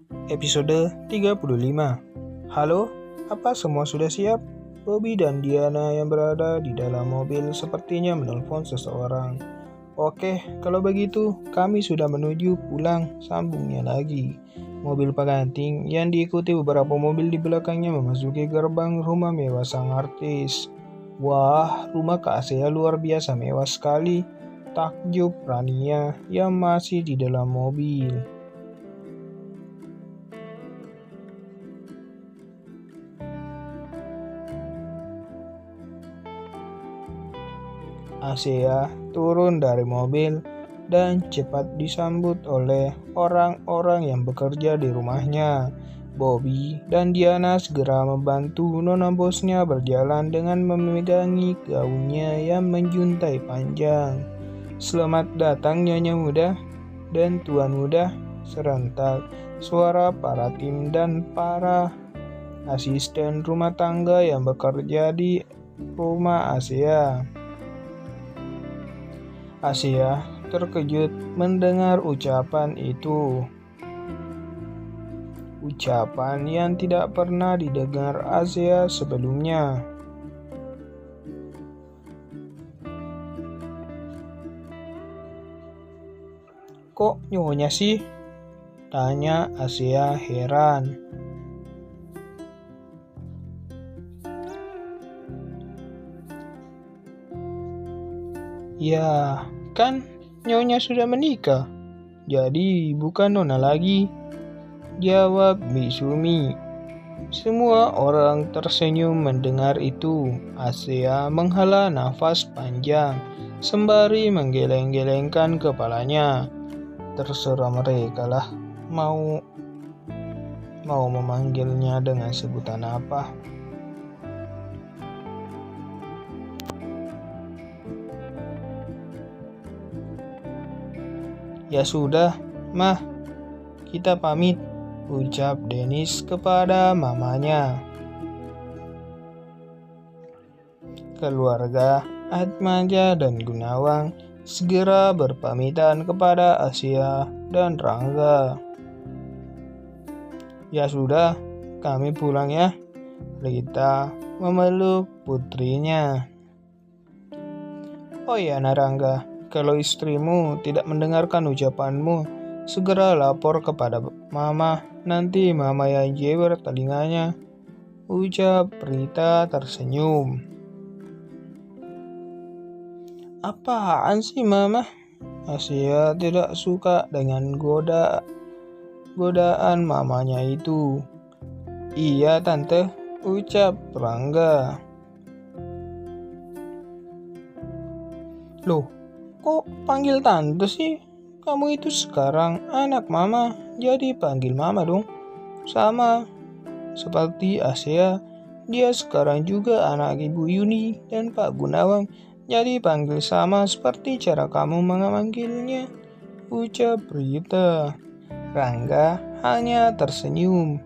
Episode 35. Halo, apa semua sudah siap? Bobby dan Diana yang berada di dalam mobil sepertinya menelpon seseorang. Oke, kalau begitu kami sudah menuju pulang, sambungnya lagi. Mobil pengantin yang diikuti beberapa mobil di belakangnya memasuki gerbang rumah mewah sang artis. Wah, rumah Kak Asea luar biasa mewah sekali. Takjub Rania yang masih di dalam mobil. Asia turun dari mobil dan cepat disambut oleh orang-orang yang bekerja di rumahnya. Bobby dan Diana segera membantu nona bosnya berjalan dengan memegangi gaunnya yang menjuntai panjang. Selamat datang Nyonya Muda dan Tuan Muda, serentak suara para tim dan para asisten rumah tangga yang bekerja di rumah Asia. Asia terkejut mendengar ucapan itu. Ucapan yang tidak pernah didengar Asia sebelumnya. Kok nyonya sih? Tanya Asia heran. Ya, kan nyonya sudah menikah. Jadi bukan nona lagi. Jawab Bisumi. Semua orang tersenyum mendengar itu. Asia menghela nafas panjang sembari menggeleng-gelengkan kepalanya. Terserah mereka lah mau memanggilnya dengan sebutan apa. Ya sudah, Mah, kita pamit, ucap Dennis kepada mamanya. Keluarga Atmaja dan Gunawan segera berpamitan kepada Asia dan Rangga. Ya sudah, kami pulang ya. Rita memeluk putrinya. Oh ya Narangga, kalau istrimu tidak mendengarkan ucapanmu, segera lapor kepada mama. Nanti mama yang jewer telinganya. Ucap Rita tersenyum. Apaan sih mama? Asia tidak suka dengan godaan mamanya itu. Iya tante, ucap Rangga. Loh, kok panggil tante sih? Kamu itu sekarang anak mama, jadi panggil mama dong. Sama seperti Asia, dia sekarang juga anak Ibu Yuni dan Pak Gunawan, jadi panggil sama seperti cara kamu memanggilnya. Ucap Rita. Rangga hanya tersenyum.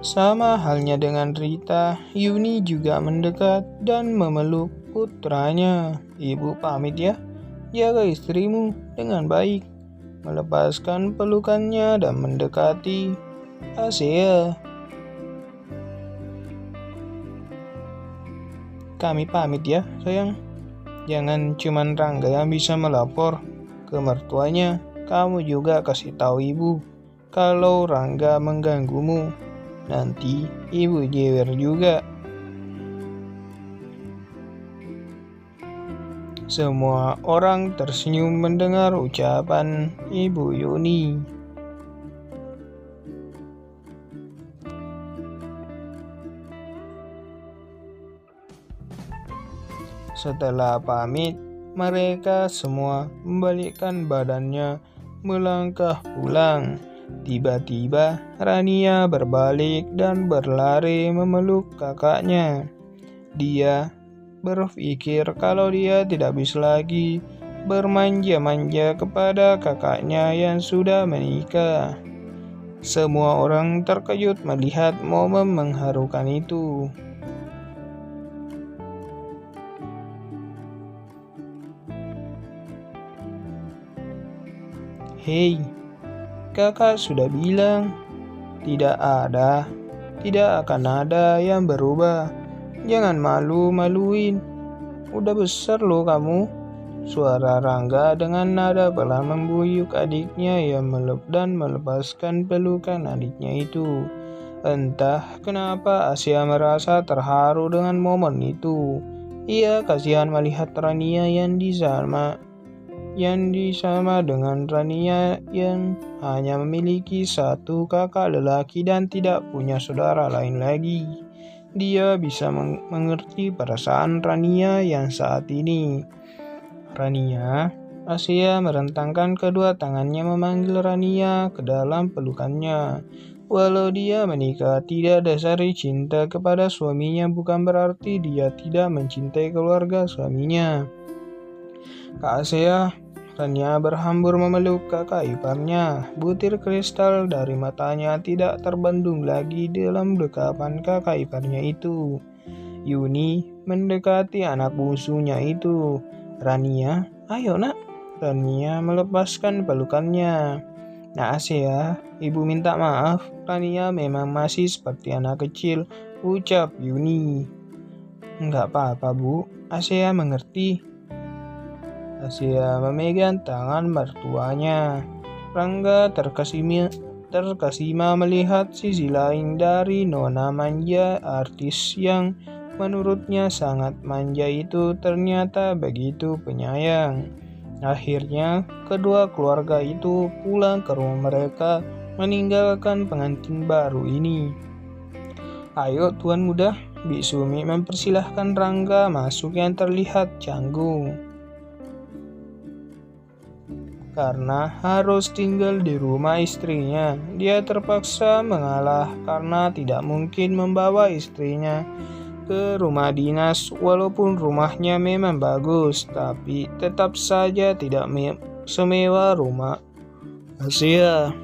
Sama halnya dengan Rita, Yuni juga mendekat dan memeluk putranya. Ibu pamit ya, jaga istrimu dengan baik. Melepaskan pelukannya dan mendekati Asia. Kami pamit ya sayang. Jangan cuman Rangga yang bisa melapor ke mertuanya. Kamu juga kasih tahu ibu kalau Rangga mengganggumu. Nanti ibu jewer juga. Semua orang tersenyum mendengar ucapan Ibu Yuni. Setelah pamit, mereka semua membalikkan badannya melangkah pulang. Tiba-tiba Rania berbalik dan berlari memeluk kakaknya. Dia berpikir kalau dia tidak bisa lagi bermanja-manja kepada kakaknya yang sudah menikah. Semua orang terkejut melihat momen mengharukan itu. Hei, Kakak sudah bilang, tidak akan ada yang berubah. Jangan malu-maluin. Udah besar loh kamu. Suara Rangga dengan nada pelan membuyuk adiknya yang melepaskan pelukan adiknya itu. Entah kenapa Asia merasa terharu dengan momen itu. Ia kasihan melihat Rania yang disama dengan Rania yang hanya memiliki satu kakak lelaki dan tidak punya saudara lain lagi. Dia bisa mengerti perasaan Rania yang saat ini. Rania, Asia merentangkan kedua tangannya memanggil Rania ke dalam pelukannya. Walau dia menikah, tidak dasari cinta kepada suaminya bukan berarti dia tidak mencintai keluarga suaminya. Kak Asia, Rania berhambur memeluk kakak iparnya. Butir kristal dari matanya tidak terbendung lagi dalam dekapan kakak iparnya itu. Yuni mendekati anak bungsunya itu. Rania, ayo nak. Rania melepaskan pelukannya. Nah Asia, ibu minta maaf. Rania memang masih seperti anak kecil, ucap Yuni. Enggak apa-apa bu, Asia mengerti. Asia memegang tangan mertuanya. Rangga terkesima melihat sisi lain dari nona manja artis yang menurutnya sangat manja itu ternyata begitu penyayang. Akhirnya, kedua keluarga itu pulang ke rumah mereka meninggalkan pengantin baru ini. Ayo tuan muda, Bi Sumi mempersilahkan Rangga masuk yang terlihat canggung. Karena harus tinggal di rumah istrinya, dia terpaksa mengalah karena tidak mungkin membawa istrinya ke rumah dinas. Walaupun rumahnya memang bagus, tapi tetap saja tidak semewah rumah Asia.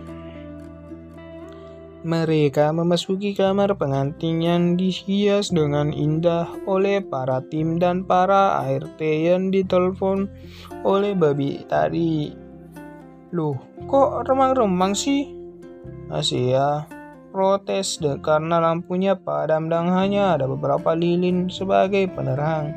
Mereka memasuki kamar pengantin yang dihias dengan indah oleh para tim dan para ART yang ditelepon oleh babi tadi. Loh, kok remang-remang sih? Asia protes karena lampunya padam dan hanya ada beberapa lilin sebagai penerang.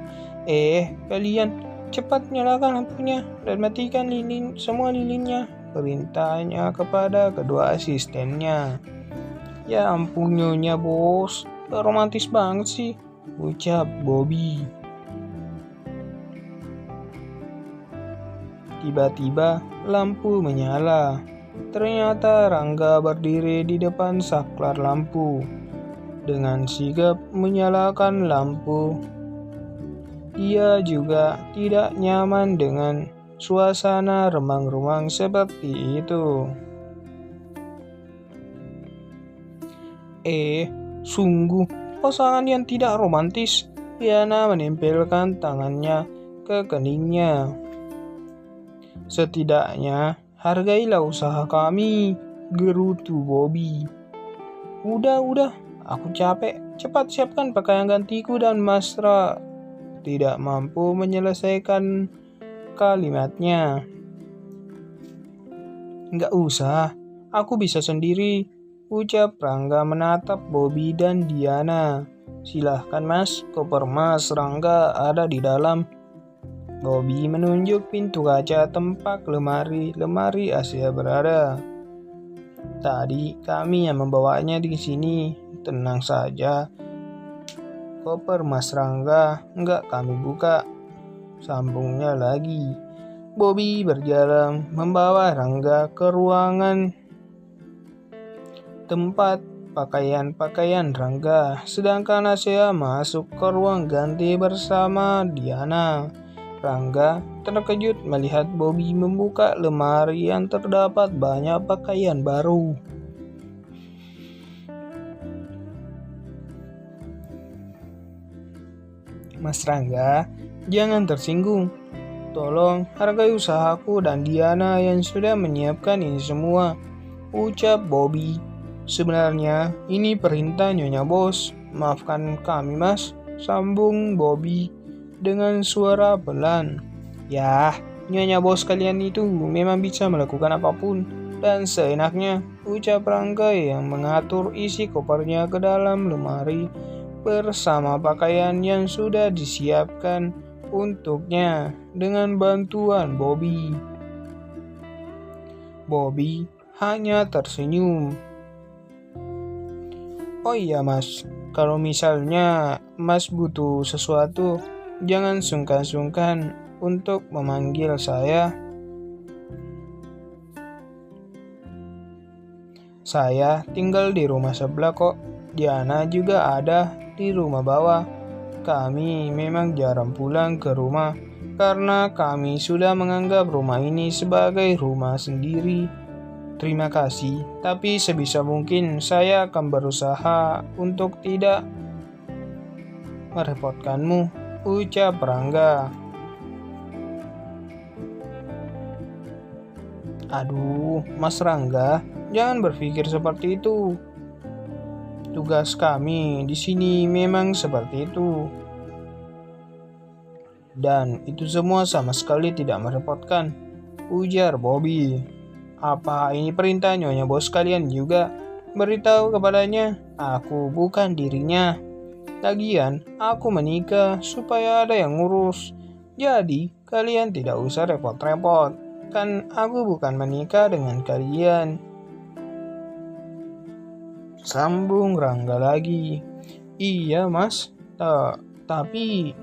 Kalian cepat nyalakan lampunya dan matikan semua lilinnya, perintahnya kepada kedua asistennya. Ya ampun nyonya bos, romantis banget sih, ucap Bobby. Tiba-tiba lampu menyala. Ternyata Rangga berdiri di depan saklar lampu. Dengan sigap menyalakan lampu. Ia juga tidak nyaman dengan suasana remang-remang seperti itu. Sungguh pasangan yang tidak romantis. Yana menempelkan tangannya ke keningnya. Setidaknya hargailah usaha kami, gerutu Bobby. Udah, aku capek. Cepat siapkan pakaian gantiku dan Masra tidak mampu menyelesaikan kalimatnya. Enggak usah, aku bisa sendiri, ucap Rangga menatap Bobby dan Diana. Silahkan mas, koper mas Rangga ada di dalam. Bobby menunjuk pintu kaca tempat lemari Asia berada. Tadi kami yang membawanya di sini. Tenang saja. Koper Mas Rangga enggak kami buka. Sambungnya lagi. Bobby berjalan membawa Rangga ke ruangan tempat pakaian Rangga, sedangkan Asia masuk ke ruang ganti bersama Diana. Rangga terkejut melihat Bobby membuka lemari yang terdapat banyak pakaian baru. Mas Rangga, jangan tersinggung. Tolong hargai usahaku dan Diana yang sudah menyiapkan ini semua, ucap Bobby. Sebenarnya ini perintah Nyonya Bos. Maafkan kami mas, sambung Bobby dengan suara pelan. Yah, Nyonya Bos kalian itu memang bisa melakukan apapun dan seenaknya, ucap Rangga yang mengatur isi kopernya ke dalam lemari bersama pakaian yang sudah disiapkan untuknya dengan bantuan Bobby. Bobby hanya tersenyum. Oh iya Mas, kalau misalnya Mas butuh sesuatu, jangan sungkan-sungkan untuk memanggil saya. Saya tinggal di rumah sebelah kok. Diana juga ada di rumah bawah. Kami memang jarang pulang ke rumah karena kami sudah menganggap rumah ini sebagai rumah sendiri. Terima kasih, tapi sebisa mungkin saya akan berusaha untuk tidak merepotkanmu, ucap Rangga. Aduh, Mas Rangga, jangan berpikir seperti itu. Tugas kami di sini memang seperti itu. Dan itu semua sama sekali tidak merepotkan, ujar Bobby. Apa ini perintah nyonya bos kalian juga? Beritahu kepadanya, aku bukan dirinya. Lagian, aku menikah supaya ada yang ngurus. Jadi, kalian tidak usah repot-repot. Kan aku bukan menikah dengan kalian. Sambung Rangga lagi. Iya mas, tapi...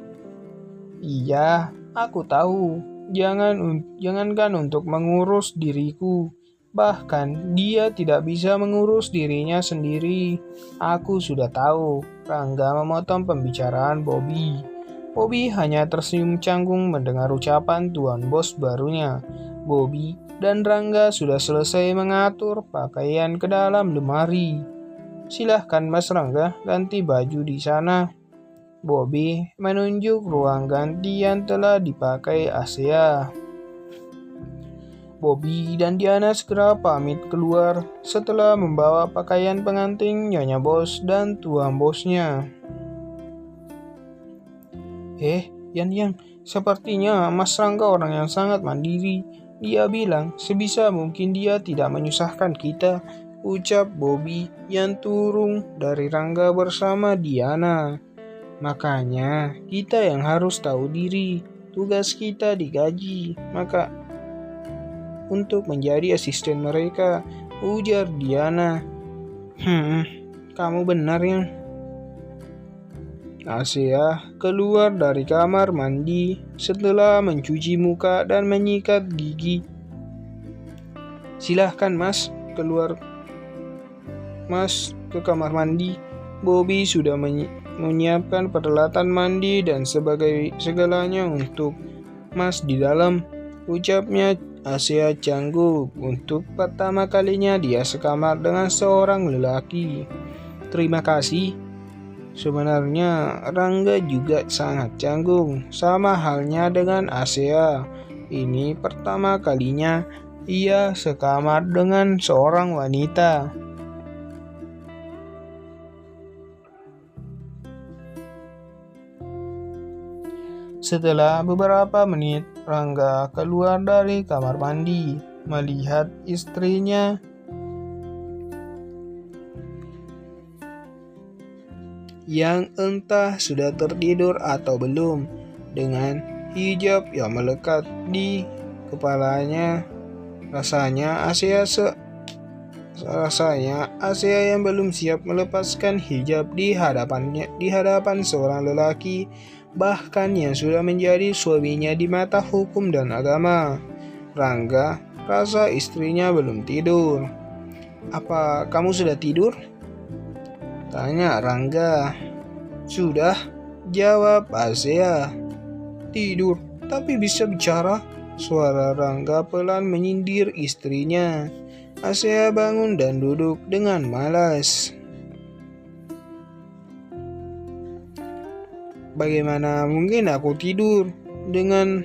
Iya, aku tahu. Jangankan untuk mengurus diriku, bahkan dia tidak bisa mengurus dirinya sendiri. Aku sudah tahu. Rangga memotong pembicaraan Bobby. Bobby hanya tersenyum canggung mendengar ucapan tuan bos barunya. Bobby dan Rangga sudah selesai mengatur pakaian ke dalam lemari. Silahkan Mas Rangga ganti baju di sana. Bobby menunjuk ruang ganti yang telah dipakai Asia. Bobby dan Diana segera pamit keluar setelah membawa pakaian pengantin nyonya bos dan tuan bosnya. Yan, sepertinya Mas Rangga orang yang sangat mandiri. Dia bilang sebisa mungkin dia tidak menyusahkan kita, ucap Bobby yang turun dari Rangga bersama Diana. Makanya kita yang harus tahu diri. Tugas kita digaji, maka untuk menjadi asisten mereka, ujar Diana. Kamu benar ya. Asia keluar dari kamar mandi setelah mencuci muka dan menyikat gigi. Silahkan mas, keluar mas ke kamar mandi. Bobby sudah menyiapkan peralatan mandi dan segalanya untuk mas di dalam, ucapnya Asia canggung. Untuk pertama kalinya dia sekamar dengan seorang lelaki. Terima kasih. Sebenarnya Rangga juga sangat canggung, sama halnya dengan Asia. Ini pertama kalinya ia sekamar dengan seorang wanita. Setelah beberapa menit, Rangga keluar dari kamar mandi, melihat istrinya yang entah sudah tertidur atau belum, dengan hijab yang melekat di kepalanya. Rasanya Asia yang belum siap melepaskan hijab di hadapan seorang lelaki, bahkan yang sudah menjadi suaminya di mata hukum dan agama. Rangga rasa istrinya belum tidur. Apa kamu sudah tidur? Tanya Rangga. Sudah, jawab Asia. Tidur, tapi bisa bicara? Suara Rangga pelan menyindir istrinya. Asia bangun dan duduk dengan malas. Bagaimana mungkin aku tidur dengan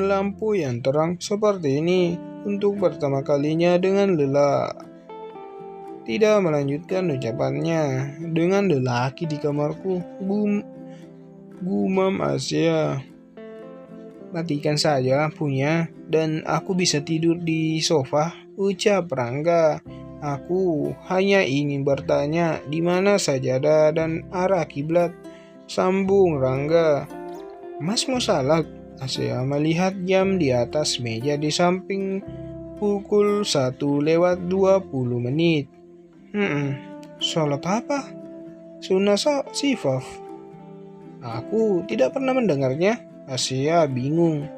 lampu yang terang seperti ini untuk pertama kalinya dengan lelah. Tidak melanjutkan ucapannya. Dengan lelaki di kamarku, gumam Asia. Matikan saja lampunya dan aku bisa tidur di sofa, ucap Rangga. Aku hanya ingin bertanya di mana sajadah dan arah kiblat, sambung Rangga. Mas mau salat? Saya melihat jam di atas meja di samping pukul 1:20. Sholat apa? Sunnah sifaf. Aku tidak pernah mendengarnya. Asia bingung.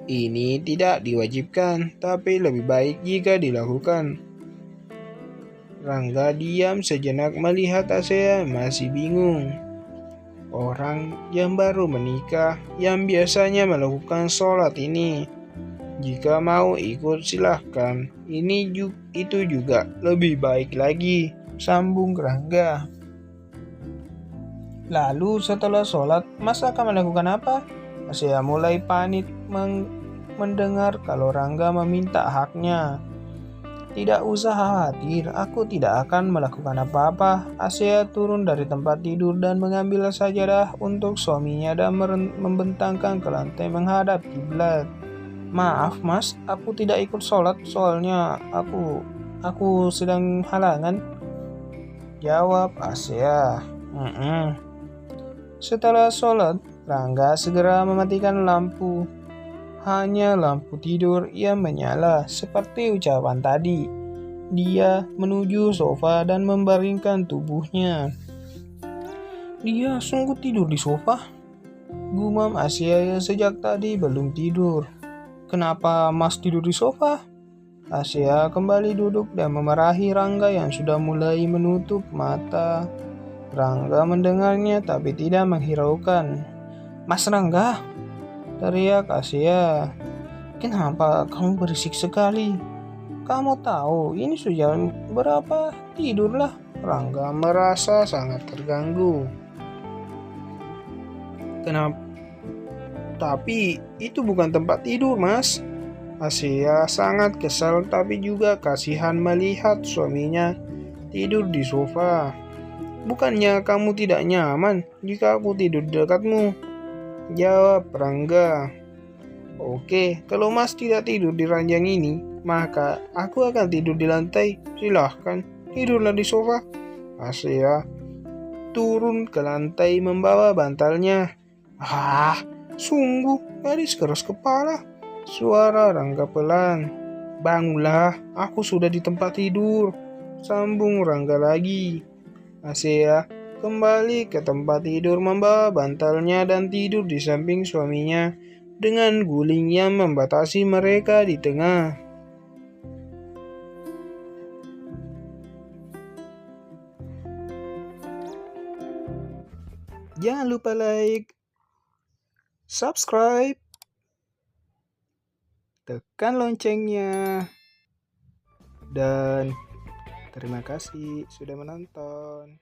Ini tidak diwajibkan, tapi lebih baik jika dilakukan. Rangga diam sejenak melihat Asia masih bingung. Orang yang baru menikah yang biasanya melakukan sholat ini. Jika mau ikut silahkan, itu juga lebih baik lagi, sambung Rangga. Lalu setelah sholat, Mas akan melakukan apa? Saya mulai panik mendengar kalau Rangga meminta haknya. Tidak usah khawatir, aku tidak akan melakukan apa-apa. Asia turun dari tempat tidur dan mengambil sajadah untuk suaminya dan membentangkan ke lantai menghadap kiblat. Maaf mas, aku tidak ikut sholat soalnya aku sedang halangan. Jawab Asia. Setelah sholat, Rangga segera mematikan lampu. Hanya lampu tidur yang menyala seperti ucapan tadi. Dia menuju sofa dan membaringkan tubuhnya. Dia sungguh tidur di sofa? Gumam Asia yang sejak tadi belum tidur. Kenapa Mas tidur di sofa? Asia kembali duduk dan memarahi Rangga yang sudah mulai menutup mata. Rangga mendengarnya tapi tidak menghiraukan. Mas Rangga, teriak Asia. Kenapa kamu berisik sekali? Kamu tahu ini sudah jam berapa? Tidurlah. Rangga merasa sangat terganggu. Kenapa? Tapi itu bukan tempat tidur, Mas. Asia sangat kesal tapi juga kasihan melihat suaminya tidur di sofa. Bukannya kamu tidak nyaman jika aku tidur di dekatmu? Jawab Rangga. Oke, kalau Mas tidak tidur di ranjang ini, maka aku akan tidur di lantai. Silahkan, tidurlah di sofa. Asia turun ke lantai membawa bantalnya. Sungguh gadis keras kepala. Suara Rangga pelan. Bangunlah, aku sudah di tempat tidur. Sambung Rangga lagi. Asia kembali ke tempat tidur membawa bantalnya dan tidur di samping suaminya dengan guling yang membatasi mereka di tengah. Jangan lupa like, subscribe, tekan loncengnya, dan terima kasih sudah menonton.